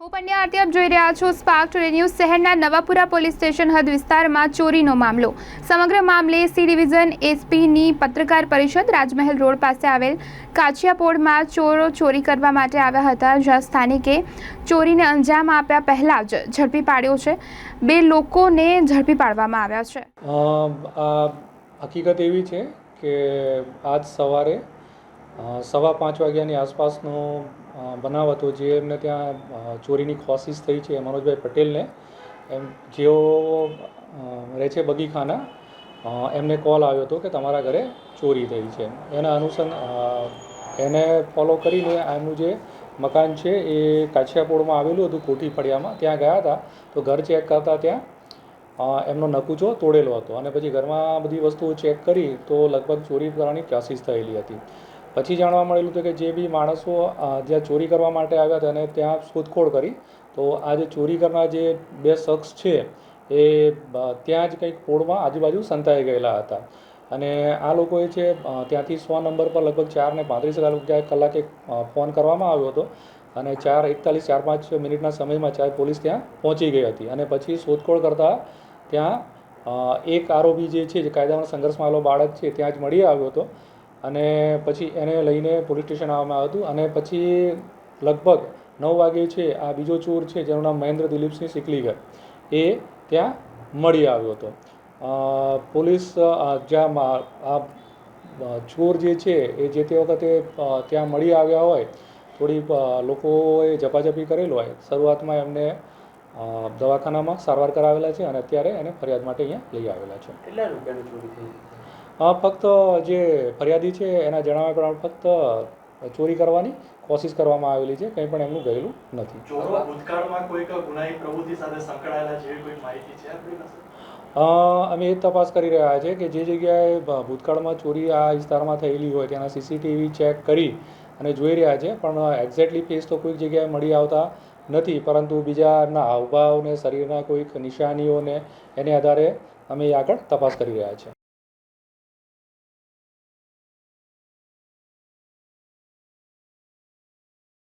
હું પંડ્યા આરતી આપ જોઈ રહ્યા છો સ્પાર્ક ટુડે ન્યૂઝ। શહેરના નવાપુરા પોલીસ સ્ટેશન હદ વિસ્તારમાં ચોરીનો મામલો। સમગ્ર મામલે સી ડિવિઝન એસપીની પત્રકાર પરિષદ। રાજમહેલ રોડ પાસે આવેલ કાછિયાપોળમાં ચોરો ચોરી કરવા માટે આવ્યા હતા, જ્યાં સ્થાનિકે ચોરીને અંજામ આપ્યા પહેલા જ ઝડપી પાડ્યો છે। બે લોકોને ઝડપી પાડવામાં આવ્યા છે। હકીકત એવી છે કે આજ સવારે 5:15 વાગ્યાની આસપાસનો બનાવ હતો, જે એમને ત્યાં ચોરીની કોશિશ થઈ છે મનોજભાઈ પટેલને। જેઓ રહે છે બગીખાના, એમને કોલ આવ્યો હતો કે તમારા ઘરે ચોરી થઈ છે। એના એને ફોલો કરીને એમનું જે મકાન છે એ કાછિયાપોળમાં આવેલું હતું, કોઠી ફળિયામાં, ત્યાં ગયા હતા। તો ઘર ચેક કરતા ત્યાં એમનો નકુચો તોડેલો હતો અને પછી ઘરમાં બધી વસ્તુઓ ચેક કરી તો લગભગ ચોરી કરવાની કોશિશ થયેલી હતી। પછી જાણવા મળેલું હતું કે જે બી માણસો જ્યાં ચોરી કરવા માટે આવ્યા હતા અને ત્યાં શોધખોળ કરી તો આ જે ચોરી કરનાર જે બે શખ્સ છે એ ત્યાં જ કંઈક પોળમાં આજુબાજુ સંતાઈ ગયેલા હતા અને આ લોકોએ છે ત્યાંથી 100 નંબર પર લગભગ 4:35 કલાકે ફોન કરવામાં આવ્યો હતો અને 4:41 4-5 મિનિટના સમયમાં પોલીસ ત્યાં પહોંચી ગઈ હતી અને પછી શોધખોળ કરતાં ત્યાં એક આરોપી જે છે, જે કાયદામાં સંઘર્ષમાં આવેલો બાળક છે, ત્યાં જ મળી આવ્યો હતો અને પછી એને લઈને પોલીસ સ્ટેશન આવવામાં આવ્યું હતું અને પછી લગભગ 9 વાગે છે આ બીજો ચોર છે, જેનું નામ મહેન્દ્ર દિલીપસિંહ સિકલીગર, એ ત્યાં મળી આવ્યો હતો। પોલીસ જ્યાં આ ચોર જે છે એ જે તે વખતે ત્યાં મળી આવ્યા હોય, થોડી લોકોએ ઝપાઝપી કરેલો હોય, શરૂઆતમાં એમને દવાખાનામાં સારવાર કરાવેલા છે અને અત્યારે એને ફરિયાદ માટે અહીંયા લઈ આવેલા છે। કેટલા રૂપિયાની ચોરી થઈ? ફક્ત જે ફરિયાદી છે એના જણાવ્યા પ્રમાણે ફક્ત ચોરી કરવાની કોશિશ કરવામાં આવેલી છે, કંઈ પણ એમનું ગયેલું નથી। ચોરો ભૂતકાળમાં કોઈક ગુનાહિત પ્રવૃત્તિ સાથે સંકળાયેલા જેવી કોઈ માહિતી છે આપણી પાસે? અમે એ તપાસ કરી રહ્યા છીએ કે જે જગ્યાએ ભૂતકાળમાં ચોરી આ વિસ્તારમાં થયેલી હોય તેના સીસીટીવી ચેક કરી અને જોઈ રહ્યા છે, પણ એક્ઝેક્ટલી ફેસ તો કોઈક જગ્યાએ મળી આવતા નથી, પરંતુ બીજા એમના હાવભાવને, શરીરના કોઈક નિશાનીઓને એને આધારે અમે આગળ તપાસ કરી રહ્યા છીએ।